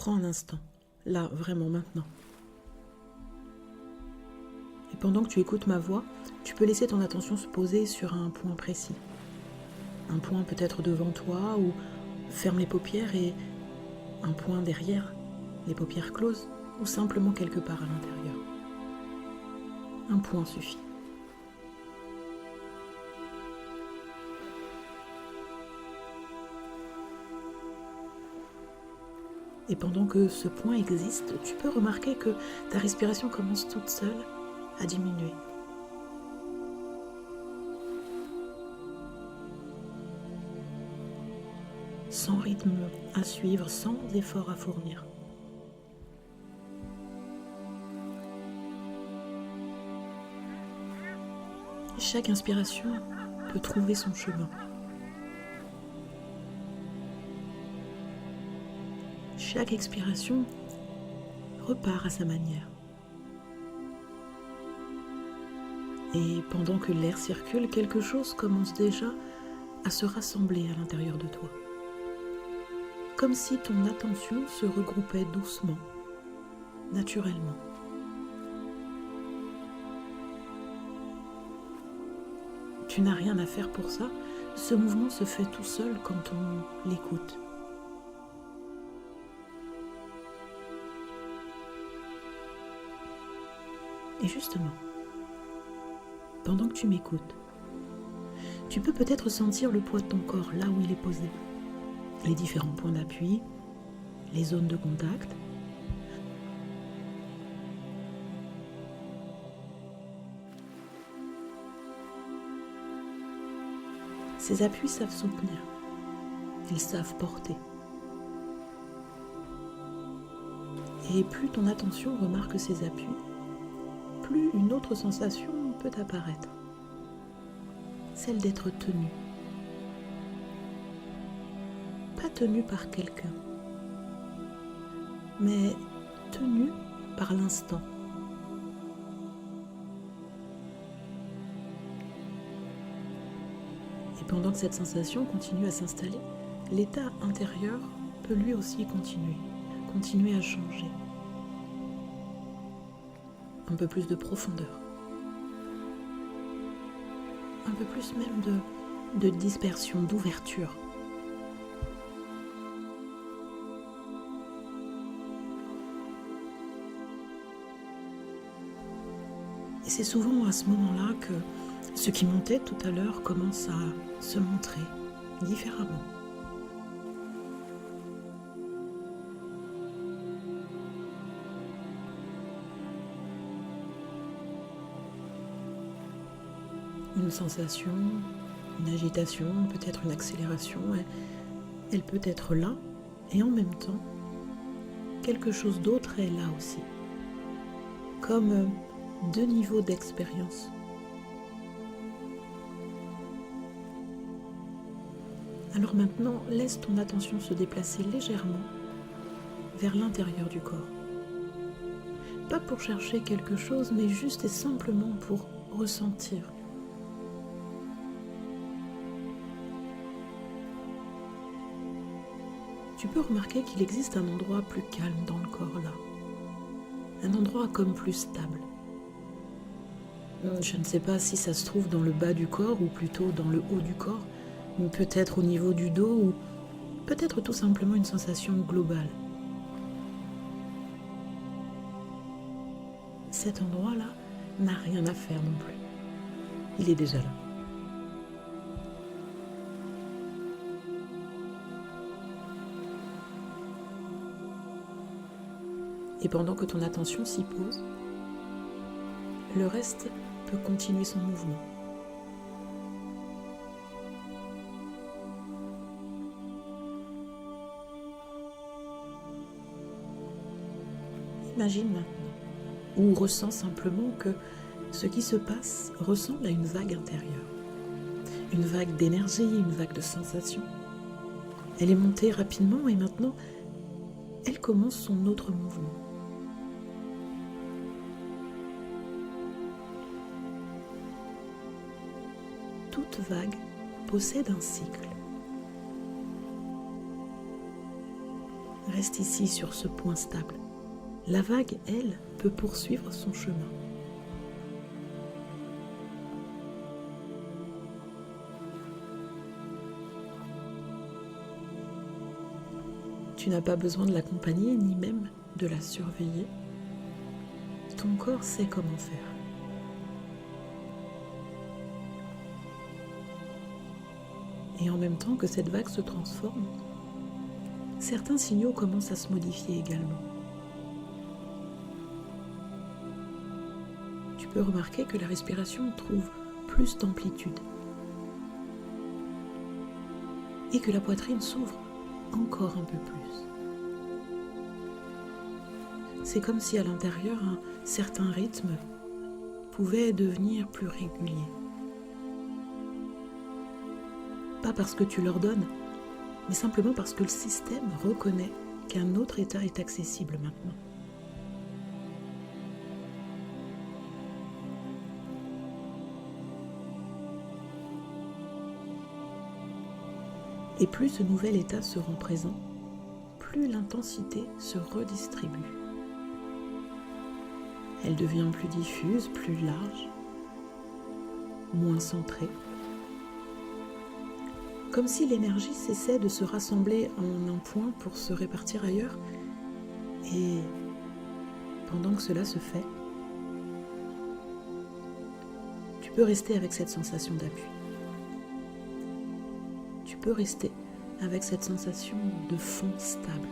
Prends un instant, là, vraiment maintenant. Et pendant que tu écoutes ma voix, tu peux laisser ton attention se poser sur un point précis. Un point peut-être devant toi ou ferme les paupières et un point derrière, les paupières closes ou simplement quelque part à l'intérieur. Un point suffit. Et pendant que ce point existe, tu peux remarquer que ta respiration commence toute seule à diminuer. Sans rythme à suivre, sans effort à fournir. Chaque inspiration peut trouver son chemin. Chaque expiration repart à sa manière. Et pendant que l'air circule, quelque chose commence déjà à se rassembler à l'intérieur de toi. Comme si ton attention se regroupait doucement, naturellement. Tu n'as rien à faire pour ça, ce mouvement se fait tout seul quand on l'écoute. Et justement, pendant que tu m'écoutes, tu peux peut-être sentir le poids de ton corps là où il est posé, les différents points d'appui, les zones de contact. Ces appuis savent soutenir, ils savent porter. Et plus ton attention remarque ces appuis, plus une autre sensation peut apparaître, celle d'être tenu. Pas tenu par quelqu'un, mais tenu par l'instant. Et pendant que cette sensation continue à s'installer, l'état intérieur peut lui aussi continuer à changer. Un peu plus de profondeur, un peu plus même de dispersion, d'ouverture. Et c'est souvent à ce moment-là que ce qui montait tout à l'heure commence à se montrer différemment. Une sensation, une agitation, peut-être une accélération, elle peut être là et en même temps, quelque chose d'autre est là aussi. Comme deux niveaux d'expérience. Alors maintenant, laisse ton attention se déplacer légèrement vers l'intérieur du corps. Pas pour chercher quelque chose, mais juste et simplement pour ressentir. Tu peux remarquer qu'il existe un endroit plus calme dans le corps là. Un endroit comme plus stable. Je ne sais pas si ça se trouve dans le bas du corps ou plutôt dans le haut du corps, ou peut-être au niveau du dos ou peut-être tout simplement une sensation globale. Cet endroit-là n'a rien à faire non plus. Il est déjà là. Et pendant que ton attention s'y pose, le reste peut continuer son mouvement. Imagine maintenant, ou ressens simplement que ce qui se passe ressemble à une vague intérieure. Une vague d'énergie, une vague de sensations. Elle est montée rapidement et maintenant, elle commence son autre mouvement. Toute vague possède un cycle. Reste ici sur ce point stable. La vague, elle, peut poursuivre son chemin. Tu n'as pas besoin de l'accompagner ni même de la surveiller. Ton corps sait comment faire. Et en même temps que cette vague se transforme, certains signaux commencent à se modifier également. Tu peux remarquer que la respiration trouve plus d'amplitude et que la poitrine s'ouvre encore un peu plus. C'est comme si à l'intérieur, un certain rythme pouvait devenir plus régulier. Pas parce que tu l'ordonnes, mais simplement parce que le système reconnaît qu'un autre état est accessible maintenant. Et plus ce nouvel état se rend présent, plus l'intensité se redistribue. Elle devient plus diffuse, plus large, moins centrée. Comme si l'énergie cessait de se rassembler en un point pour se répartir ailleurs. Et pendant que cela se fait, tu peux rester avec cette sensation d'appui. Tu peux rester avec cette sensation de fond stable.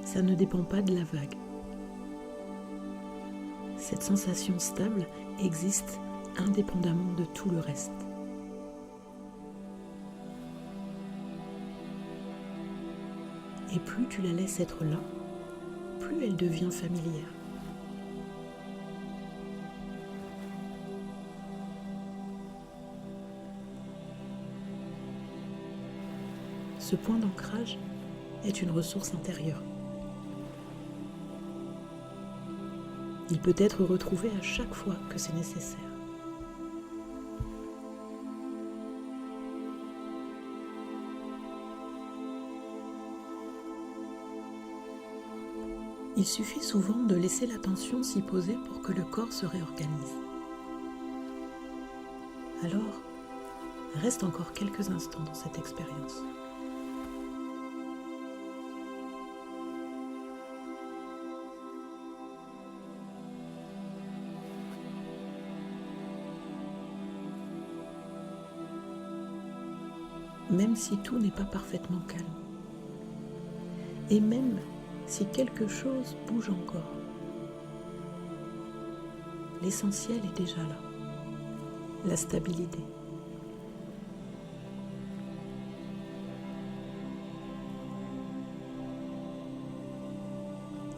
Ça ne dépend pas de la vague. Cette sensation stable existe indépendamment de tout le reste. Et plus tu la laisses être là, plus elle devient familière. Ce point d'ancrage est une ressource intérieure. Il peut être retrouvé à chaque fois que c'est nécessaire. Il suffit souvent de laisser l'attention s'y poser pour que le corps se réorganise. Alors, reste encore quelques instants dans cette expérience. Même si tout n'est pas parfaitement calme. Et même si quelque chose bouge encore, l'essentiel est déjà là, la stabilité.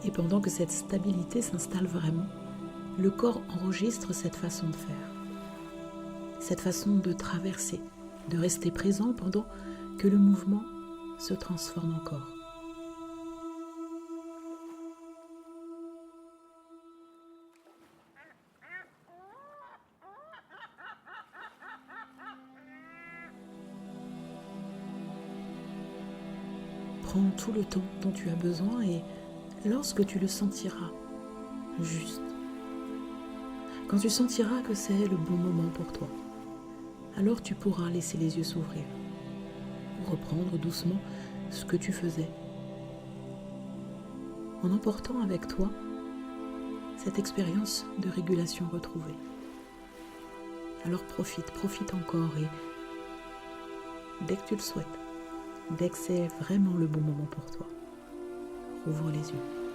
Et pendant que cette stabilité s'installe vraiment, le corps enregistre cette façon de faire, cette façon de traverser, de rester présent pendant que le mouvement se transforme encore. Prends tout le temps dont tu as besoin et lorsque tu le sentiras juste, quand tu sentiras que c'est le bon moment pour toi, alors tu pourras laisser les yeux s'ouvrir ou reprendre doucement ce que tu faisais, en emportant avec toi cette expérience de régulation retrouvée. Alors profite encore et dès que tu le souhaites, dès que c'est vraiment le bon moment pour toi, ouvre les yeux.